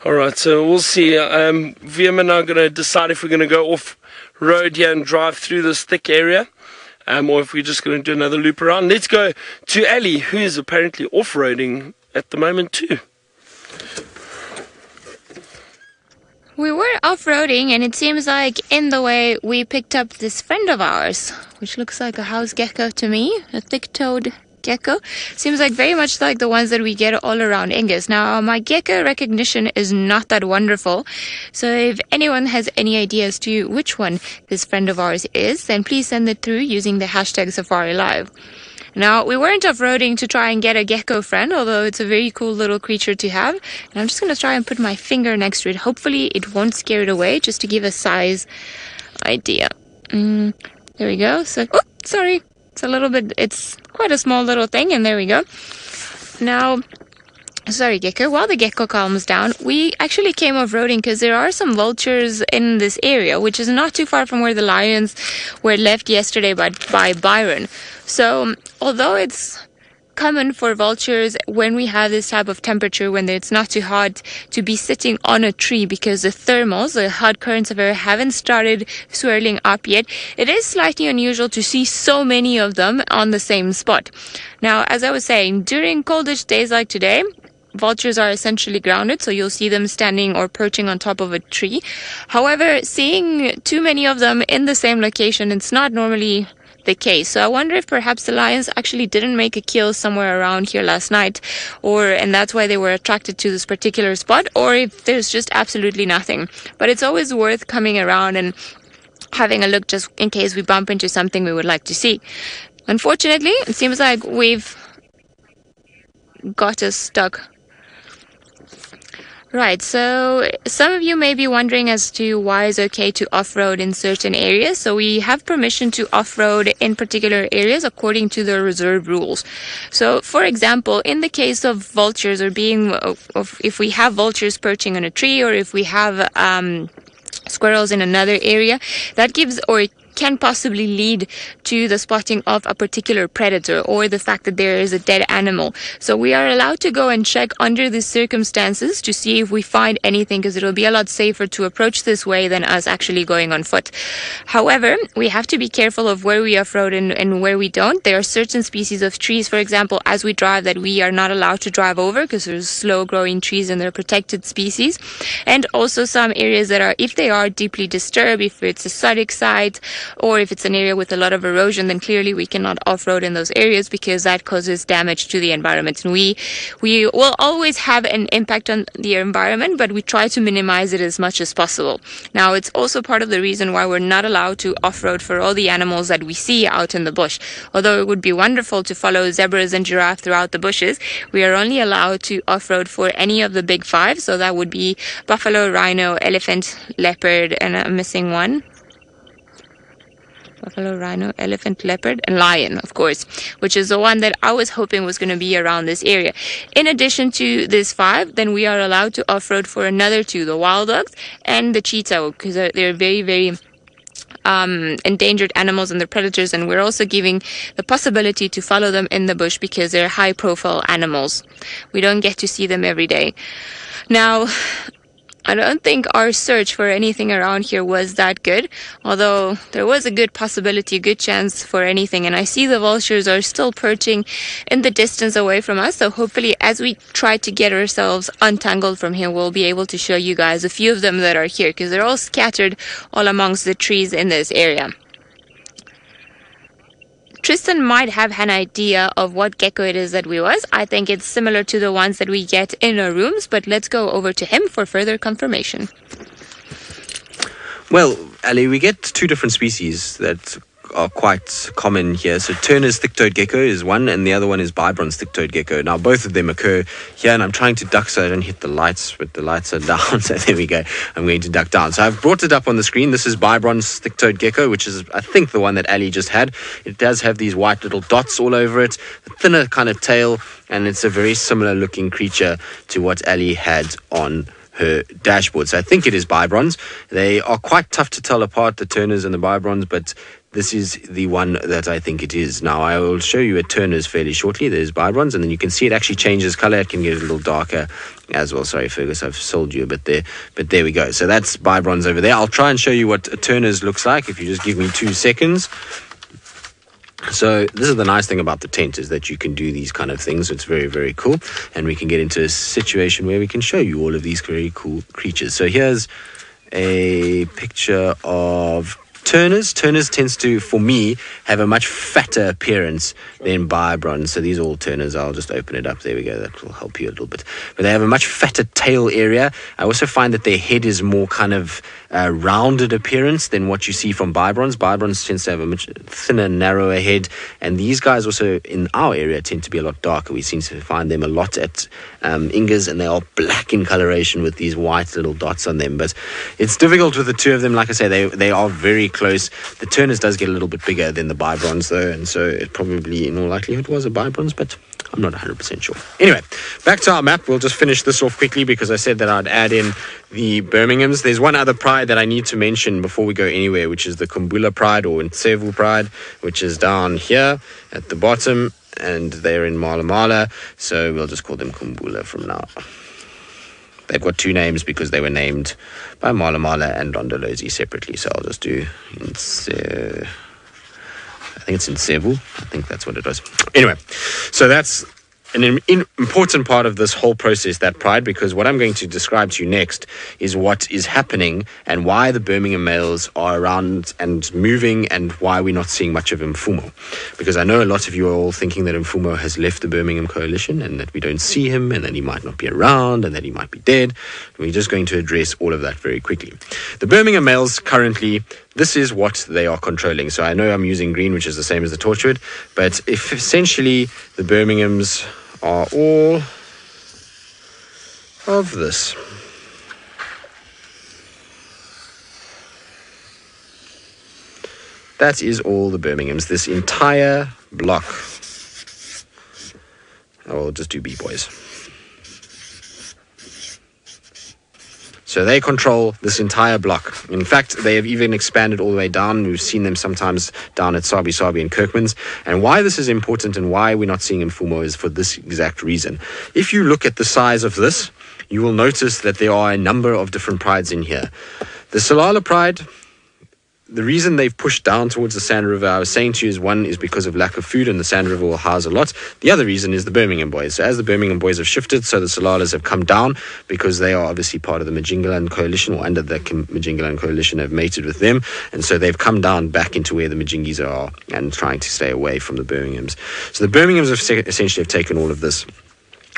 Alright, so we'll see. VM and I are going to decide if we're going to go off road here and drive through this thick area, or if we're just going to do another loop around. Let's go to Ali, who is apparently off-roading at the moment too. We were off-roading, and it seems like in the way we picked up this friend of ours, which looks like a house gecko to me, a thick-toed gecko. Seems like very much like the ones that we get all around Angus. Now, my gecko recognition is not that wonderful, so if anyone has any idea as to which one this friend of ours is, then please send it through using the hashtag #SafariLive. Now, we weren't off-roading to try and get a gecko friend, although it's a very cool little creature to have. And I'm just going to try and put my finger next to it. Hopefully it won't scare it away, just to give a size idea. There we go. So, oh, sorry. It's quite a small little thing, and there we go. Now, sorry, Gecko. While the gecko calms down, we actually came off-roading because there are some vultures in this area, which is not too far from where the lions were left yesterday by Byron. So, although it's common for vultures when we have this type of temperature, when it's not too hot, to be sitting on a tree because the thermals, the hot currents of air, haven't started swirling up yet, it is slightly unusual to see so many of them on the same spot. Now, as I was saying, during coldish days like today, vultures are essentially grounded, so you'll see them standing or perching on top of a tree. However, seeing too many of them in the same location, it's not normally the case. So I wonder if perhaps the lions actually didn't make a kill somewhere around here last night, and that's why they were attracted to this particular spot, or if there's just absolutely nothing. But it's always worth coming around and having a look just in case we bump into something we would like to see. Unfortunately, it seems like we've got us stuck. Right, so some of you may be wondering as to why it's okay to off-road in certain areas. So we have permission to off-road in particular areas according to the reserve rules. So, for example, in the case of vultures, or if we have vultures perching on a tree, or if we have squirrels in another area, that gives, or can possibly lead to the spotting of a particular predator or the fact that there is a dead animal. So we are allowed to go and check under the circumstances to see if we find anything, because it'll be a lot safer to approach this way than us actually going on foot. However, we have to be careful of where we off-road and where we don't. There are certain species of trees, for example, as we drive, that we are not allowed to drive over because there's slow-growing trees and they're protected species. And also some areas that are, if they are deeply disturbed, if it's a static site or if it's an area with a lot of erosion, then clearly we cannot off-road in those areas because that causes damage to the environment. And we will always have an impact on the environment, but we try to minimize it as much as possible. Now, it's also part of the reason why we're not allowed to off-road for all the animals that we see out in the bush. Although it would be wonderful to follow zebras and giraffe throughout the bushes, we are only allowed to off-road for any of the big five. So that would be buffalo, rhino, elephant, leopard, and I'm missing one. Buffalo, rhino, elephant, leopard, and lion, of course, which is the one that I was hoping was going to be around this area. In addition to this five, then we are allowed to off-road for another two, the wild dogs and the cheetah, because they're very, very endangered animals and they're predators, and we're also giving the possibility to follow them in the bush because they're high-profile animals. We don't get to see them every day. Now, I don't think our search for anything around here was that good, although there was a good possibility, a good chance for anything. And I see the vultures are still perching in the distance away from us. So hopefully as we try to get ourselves untangled from here, we'll be able to show you guys a few of them that are here, because they're all scattered all amongst the trees in this area. Tristan might have an idea of what gecko it is that we was. I think it's similar to the ones that we get in our rooms, but let's go over to him for further confirmation. Well, Ali, we get two different species that are quite common here. So Turner's thick-toed gecko is one, and the other one is Bibron's thick-toed gecko. Now, both of them occur here, and I'm trying to duck so I don't hit the lights, but the lights are down, so there we go. I'm going to duck down. So I've brought it up on the screen. This is Bibron's thick-toed gecko, which is, I think, the one that Ali just had. It does have these white little dots all over it, a thinner kind of tail, and it's a very similar-looking creature to what Ali had on her dashboard. So I think it is Bibrons. They are quite tough to tell apart, the Turners and the Bibrons, but this is the one that I think it is. Now, I will show you a Turner's fairly shortly. There's Bibrons, and then you can see it actually changes color. It can get a little darker as well. Sorry, Fergus, I've sold you a bit there. But there we go. So that's Bibrons over there. I'll try and show you what a Turner's looks like if you just give me 2 seconds. So this is the nice thing about the tent, is that you can do these kind of things. It's very, very cool. And we can get into a situation where we can show you all of these very cool creatures. So here's a picture of Turners. Turners tends to, for me, have a much fatter appearance than Bibrons. So these are all Turners. I'll just open it up. There we go. That will help you a little bit. But they have a much fatter tail area. I also find that their head is more kind of rounded appearance than what you see from Bibrons. Bibrons tends to have a much thinner, narrower head. And these guys also, in our area, tend to be a lot darker. We seem to find them a lot at Ingas, and they are black in coloration with these white little dots on them. But it's difficult with the two of them. Like I say, they are very close. The Turners does get a little bit bigger than the Bibrons, though, and so it probably, in all likelihood, was a Bibrons, but I'm not 100% sure. Anyway, back to our map. We'll just finish this off quickly because I said that I'd add in the Birminghams. There's one other pride that I need to mention before we go anywhere, which is the Kumbula pride, or Ntsevu pride, which is down here at the bottom, and they're in Mala Mala, so we'll just call them Kumbula from now. They've got 2 names because they were named by Mala Mala and Londolozi separately, so I'll just do I think it's in Cebu. I think that's what it was. Anyway, so that's an important part of this whole process, that pride, because what I'm going to describe to you next is what is happening and why the Birmingham males are around and moving, and why we're not seeing much of Mfumo. Because I know a lot of you are all thinking that Mfumo has left the Birmingham coalition and that we don't see him and that he might not be around and that he might be dead. We're just going to address all of that very quickly. The Birmingham males currently, this is what they are controlling. So I know I'm using green, which is the same as the Torchwood, but if essentially the Birminghams are all of this. That is all the Birminghams, this entire block. I'll just do B-boys. So they control this entire block. In fact, they have even expanded all the way down. We've seen them sometimes down at Sabi and Kirkman's. And why this is important and why we're not seeing Mfumo is for this exact reason. If you look at the size of this, you will notice that there are a number of different prides in here. The Salala pride, the reason they've pushed down towards the Sand River, I was saying to you, is one is because of lack of food, and the Sand River will house a lot. The other reason is the Birmingham boys. So as the Birmingham boys have shifted, so the Salalas have come down because they are obviously part of the Majingaland coalition, or under the Majingaland coalition have mated with them, and so they've come down back into where the Majingis are and trying to stay away from the Birminghams. So the Birminghams have essentially have taken all of this.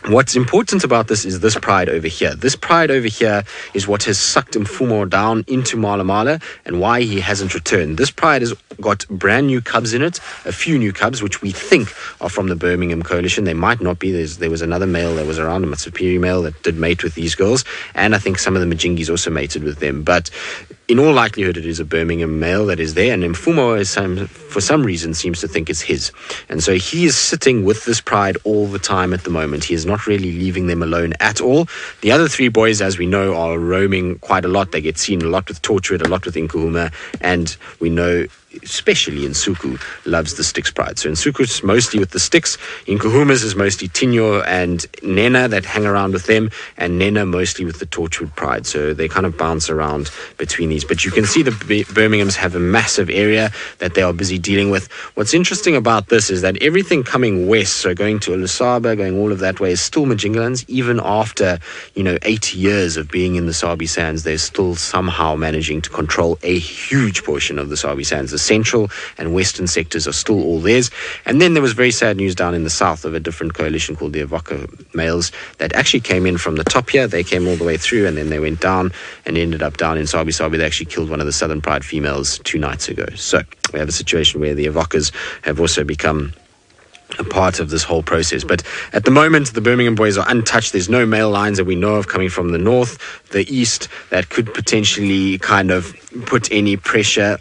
What's important about this is this pride over here. This pride over here is what has sucked Mfumo down into Mala Mala and why he hasn't returned. This pride has got brand new cubs in it, a few new cubs, which we think are from the Birmingham coalition. They might not be. There was another male that was around, a Matsupiri male, that did mate with these girls, and I think some of the Majingis also mated with them. But in all likelihood, it is a Birmingham male that is there, and Mfumo for some reason seems to think it's his. And so he is sitting with this pride all the time at the moment. He is not really leaving them alone at all. The other three boys, as we know, are roaming quite a lot. They get seen a lot with Torchwood, a lot with Nkuhuma, and we know especially Nsuku loves the sticks pride. So Nsuku's mostly with the sticks. Nkuhuma's is mostly Tinyo and Nena that hang around with them, and Nena mostly with the Torchwood pride. So they kind of bounce around between these. But you can see the Birminghams have a massive area that they are busy dealing with. What's interesting about this is that everything coming west, so going to Lusaba, going all of that way, is still Majingalands. Even after 8 years of being in the Sabi Sands, they're still somehow managing to control a huge portion of the Sabi Sands. The central and western sectors are still all theirs. And then there was very sad news down in the south of a different coalition called the Avaka males that actually came in from the top here. They came all the way through and then they went down and ended up down in Sabi. They actually killed one of the Southern Pride females 2 nights ago. So we have a situation where the Avakas have also become a part of this whole process. But at the moment, the Birmingham boys are untouched. There's no male lines that we know of coming from the north, the east, that could potentially kind of put any pressure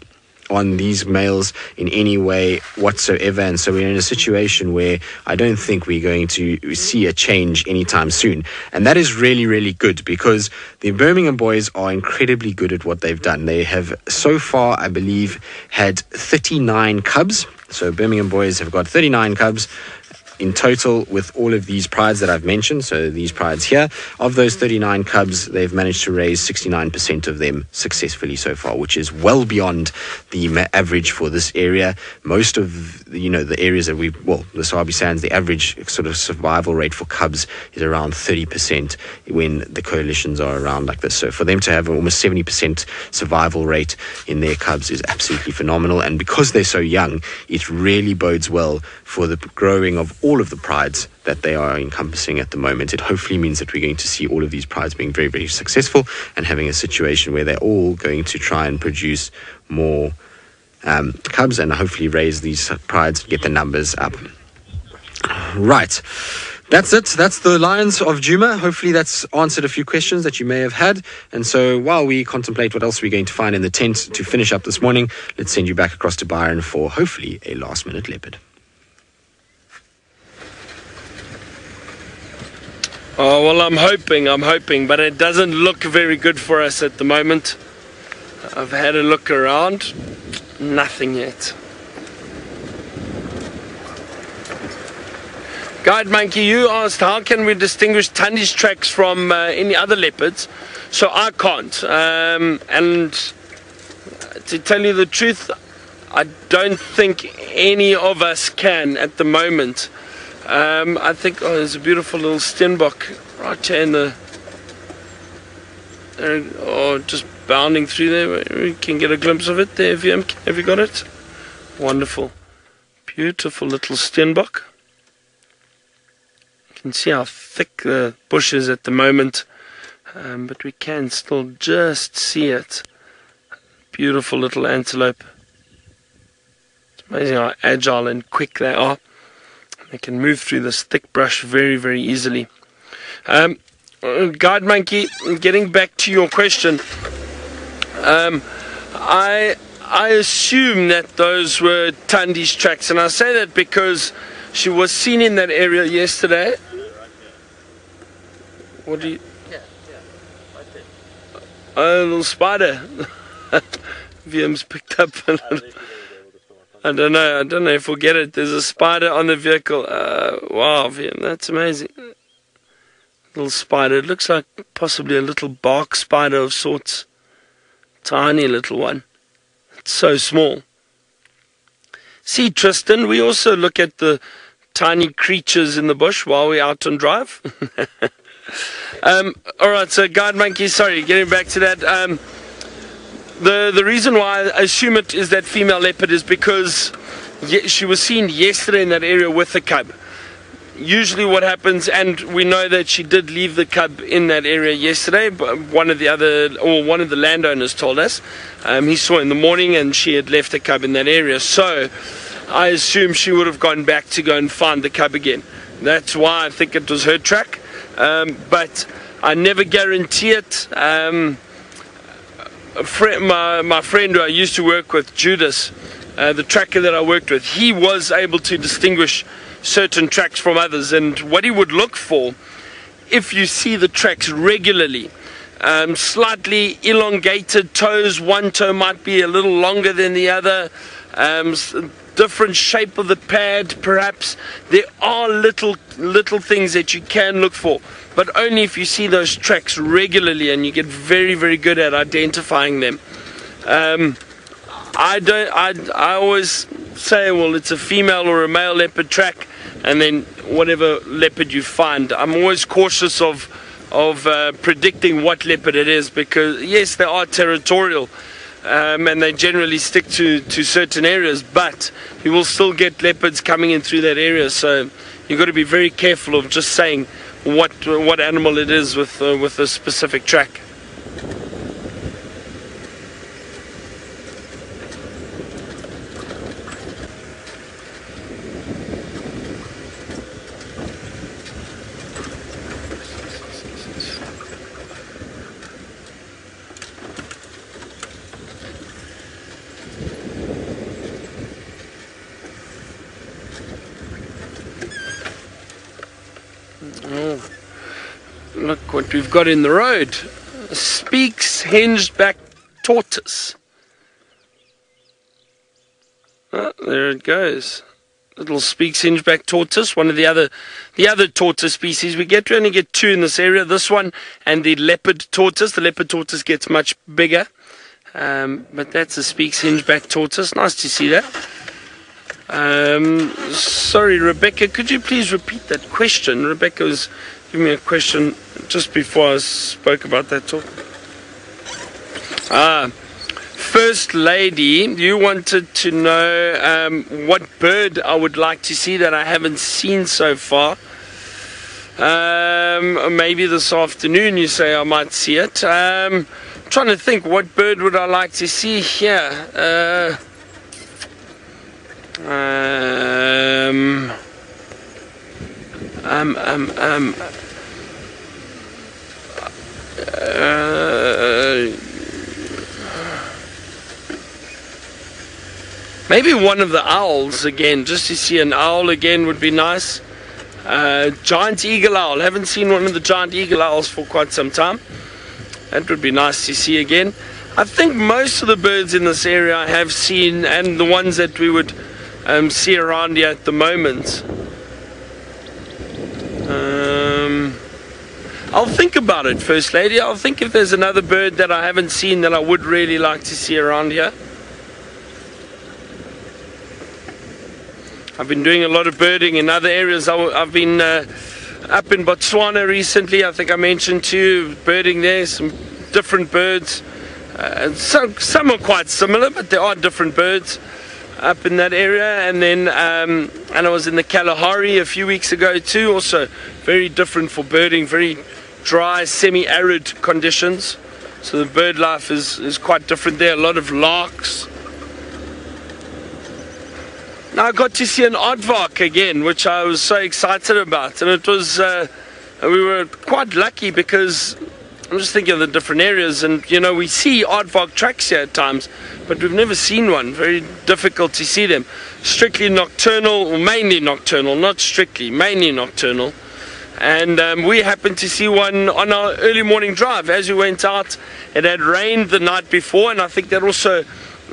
on these males in any way whatsoever. And so we're in a situation where I don't think we're going to see a change anytime soon. And that is really, really good because the Birmingham boys are incredibly good at what they've done. They have so far, I believe, had 39 cubs. So Birmingham boys have got 39 cubs in total with all of these prides that I've mentioned. So these prides here, of those 39 cubs, they've managed to raise 69% of them successfully so far, which is well beyond the average for this area. Most of the areas that the Sabi Sands, the average sort of survival rate for cubs is around 30% when the coalitions are around like this. So for them to have almost 70% survival rate in their cubs is absolutely phenomenal. And because they're so young, it really bodes well for the growing of all of the prides that they are encompassing at the moment. It hopefully means that we're going to see all of these prides being very, very successful and having a situation where they're all going to try and produce more cubs and hopefully raise these prides and get the numbers up. Right. That's it. That's the Lions of Juma. Hopefully that's answered a few questions that you may have had. And so while we contemplate what else we're going to find in the tent to finish up this morning, let's send you back across to Byron for hopefully a last-minute leopard. Oh, well, I'm hoping, but it doesn't look very good for us at the moment. I've had a look around, nothing yet. Guide Monkey, you asked how can we distinguish Tandi's tracks from any other leopards, so I can't. And to tell you the truth, I don't think any of us can at the moment. I think, there's a beautiful little Steenbok right here in the, just bounding through there. We can get a glimpse of it there. Have you got it? Wonderful. Beautiful little Steenbok. You can see how thick the bush is at the moment, but we can still just see it. Beautiful little antelope. It's amazing how agile and quick they are. They can move through this thick brush very, very easily. Guide Monkey, getting back to your question, I assume that those were Tandi's tracks, and I say that because she was seen in that area yesterday. What do you? Yeah, right there. Oh, a little spider. VM's picked up a little. I don't know if we'll get it. There's a spider on the vehicle. Wow, VM, that's amazing. Little spider. It looks like possibly a little bark spider of sorts. Tiny little one. It's so small. See, Tristan, we also look at the tiny creatures in the bush while we're out on drive. Alright, so guide monkey, sorry, getting back to that. The reason why I assume it is that female leopard is because she was seen yesterday in that area with the cub. Usually what happens, and we know that she did leave the cub in that area yesterday, but one of the landowners told us. He saw in the morning and she had left the cub in that area. So I assume she would have gone back to go and find the cub again. That's why I think it was her track. But I never guarantee it. My friend who I used to work with, Judas, the tracker that I worked with, he was able to distinguish certain tracks from others, and what he would look for, if you see the tracks regularly, slightly elongated toes, one toe might be a little longer than the other, different shape of the pad perhaps, there are little things that you can look for, but only if you see those tracks regularly, and you get very, very good at identifying them. I always say, well, it's a female or a male leopard track, and then whatever leopard you find. I'm always cautious of predicting what leopard it is, because yes, they are territorial, and they generally stick to certain areas, but you will still get leopards coming in through that area. So you've got to be very careful of just saying what animal it is with a specific track. Oh, look what we've got in the road. A Speaks hinged back tortoise. Oh, there it goes. Little Speaks hinged back tortoise, one of the other tortoise species we get. We only get two in this area, this one and the leopard tortoise. The leopard tortoise gets much bigger, but that's a Speaks hinged back tortoise. Nice to see that. Sorry, Rebecca, could you please repeat that question? Rebecca was giving me a question just before I spoke about that talk. First lady, you wanted to know what bird I would like to see that I haven't seen so far. Maybe this afternoon you say I might see it. Trying to think, what bird would I like to see here? Maybe one of the owls again, just to see an owl again would be nice. Giant eagle owl, haven't seen one of the giant eagle owls for quite some time. That would be nice to see again. I think most of the birds in this area I have seen, and the ones that we would see around here at the moment. I'll think about it, First Lady. I'll think if there's another bird that I haven't seen that I would really like to see around here. I've been doing a lot of birding in other areas. I've been up in Botswana recently. I think I mentioned to you, birding there, some different birds. Some are quite similar, but there are different birds up in that area. And then and I was in the Kalahari a few weeks ago too, also very different for birding, very dry, semi-arid conditions, so the bird life is quite different there. A lot of larks. Now I got to see an aardvark again, which I was so excited about, and it was we were quite lucky, because I'm just thinking of the different areas, and you know, we see aardvark tracks here at times, but we've never seen one. Very difficult to see them. Strictly nocturnal, or mainly nocturnal, not strictly, mainly nocturnal. And we happened to see one on our early morning drive. As we went out, it had rained the night before, and I think that also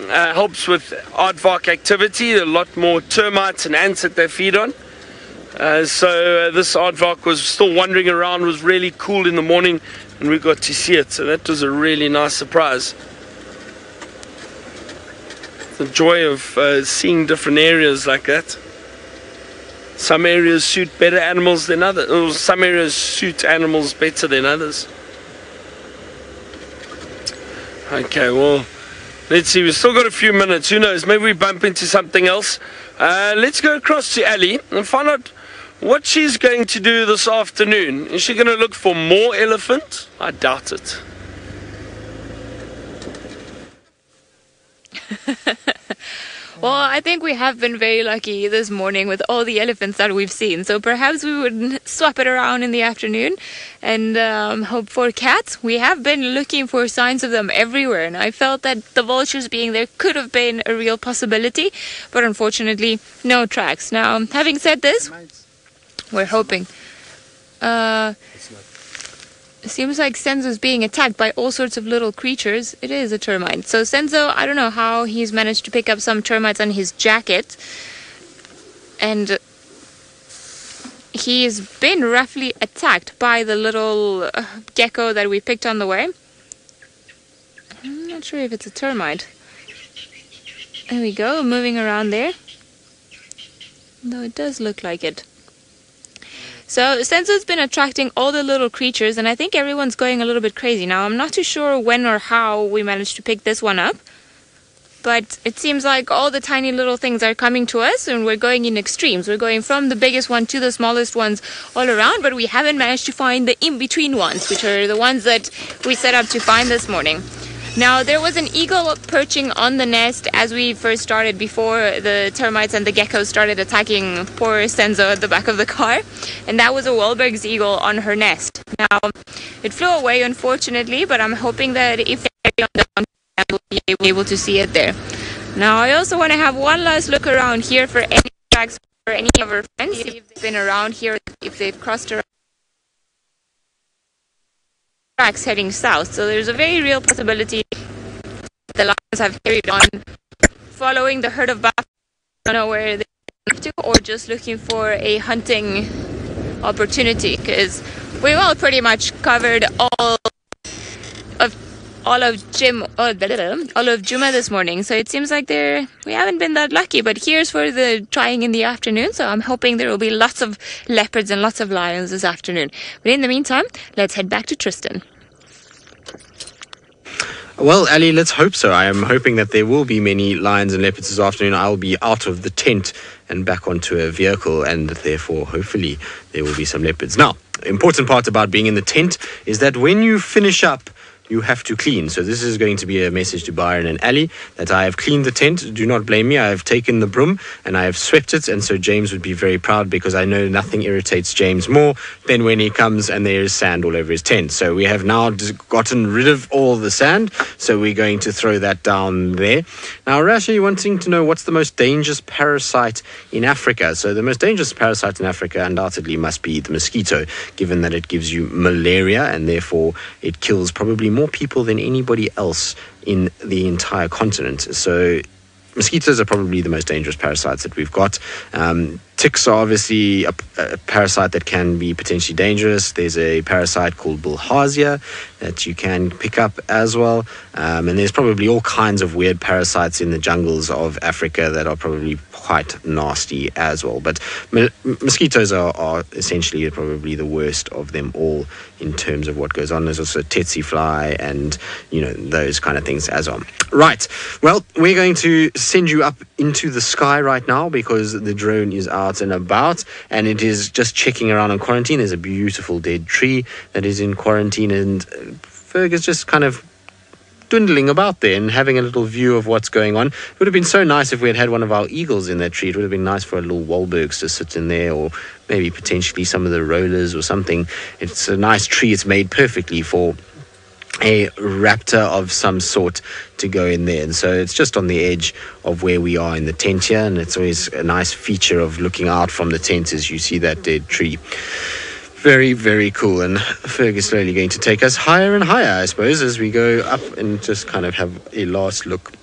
helps with aardvark activity. A lot more termites and ants that they feed on. So this aardvark was still wandering around, was really cool in the morning, and we got to see it. So that was a really nice surprise. The joy of seeing different areas like that. Some areas suit better animals than others, or some areas suit animals better than others. Okay, well, let's see, we've still got a few minutes. Who knows, maybe we bump into something else. Let's go across to Ali and find out what she's going to do this afternoon. Is she going to look for more elephant? I doubt it. Well, I think we have been very lucky this morning with all the elephants that we've seen. So perhaps we would swap it around in the afternoon and hope for cats. We have been looking for signs of them everywhere, and I felt that the vultures being there could have been a real possibility, but unfortunately, no tracks. Now, having said this, we're hoping. It seems like Senzo's being attacked by all sorts of little creatures. It is a termite. So Senzo, I don't know how he's managed to pick up some termites on his jacket. And he's been roughly attacked by the little gecko that we picked on the way. I'm not sure if it's a termite. There we go, moving around there. Though it does look like it. So Senzo's been attracting all the little creatures, and I think everyone's going a little bit crazy. Now, I'm not too sure when or how we managed to pick this one up, but it seems like all the tiny little things are coming to us, and we're going in extremes. We're going from the biggest one to the smallest ones all around, but we haven't managed to find the in-between ones, which are the ones that we set up to find this morning. Now, there was an eagle perching on the nest as we first started, before the termites and the geckos started attacking poor Senzo at the back of the car. And that was a Wahlberg's eagle on her nest. Now, it flew away, unfortunately, but I'm hoping that if they're on the ground, we'll be able to see it there. Now, I also want to have one last look around here for any tracks for any of our friends, if they've been around here, if they've crossed around tracks heading south. So there's a very real possibility the lions have carried on following the herd of buffalo. I don't know where they're to, or just looking for a hunting opportunity, because we've all pretty much covered all of Juma this morning. So it seems like we haven't been that lucky, but here's for the trying in the afternoon. So I'm hoping there will be lots of leopards and lots of lions this afternoon. But in the meantime, let's head back to Tristan. Well, Ali, let's hope so. I am hoping that there will be many lions and leopards this afternoon. I'll be out of the tent and back onto a vehicle, and therefore, hopefully, there will be some leopards. Now, important part about being in the tent is that when you finish up, you have to clean. So this is going to be a message to Byron and Ali that I have cleaned the tent. Do not blame me. I have taken the broom and I have swept it. And so James would be very proud, because I know nothing irritates James more than when he comes and there is sand all over his tent. So we have now gotten rid of all the sand. So we're going to throw that down there. Now, Rash, you're wanting to know what's the most dangerous parasite in Africa. So the most dangerous parasite in Africa undoubtedly must be the mosquito, given that it gives you malaria and therefore it kills probably more people than anybody else in the entire continent. So mosquitoes are probably the most dangerous parasites that we've got. Ticks are obviously a parasite that can be potentially dangerous. There's a parasite called bilharzia that you can pick up as well. And there's probably all kinds of weird parasites in the jungles of Africa that are probably quite nasty as well. But mosquitoes are essentially probably the worst of them all in terms of what goes on. There's also tsetse fly and, those kind of things as well. Right. Well, we're going to send you up into the sky right now, because the drone is out and about, and it is just checking around in quarantine. There's a beautiful dead tree that is in quarantine, and Ferg is just kind of dwindling about there and having a little view of what's going on. It would have been so nice if we had one of our eagles in that tree. It would have been nice for a little Wahlbergs to sit in there, or maybe potentially some of the rollers or something. It's a nice tree. It's made perfectly for a raptor of some sort to go in there, and so it's just on the edge of where we are in the tent here, and it's always a nice feature of looking out from the tent as you see that dead tree. Very, very cool. And Ferg is slowly going to take us higher and higher, I suppose, as we go up and just kind of have a last look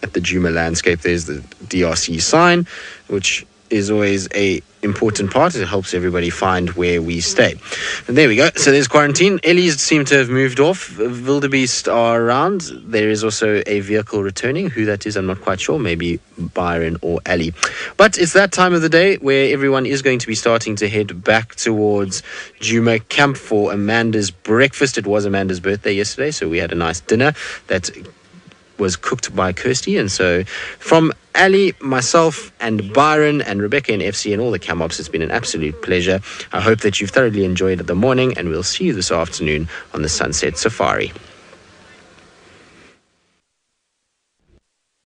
at the Juma landscape. There's the DRC sign, which is always a important part. It helps everybody find where we stay. And there we go. So there's quarantine. Ellie's seem to have moved off. Wildebeest are around. There is also a vehicle returning. Who that is, I'm not quite sure. Maybe Byron or Ellie. But it's that time of the day where everyone is going to be starting to head back towards Juma camp for Amanda's breakfast. It was Amanda's birthday yesterday, so we had a nice dinner that was cooked by Kirsty. And so from Ali, myself and Byron and Rebecca and FC and all the cam ops, it's been an absolute pleasure. I hope that you've thoroughly enjoyed the morning, and we'll see you this afternoon on the Sunset Safari.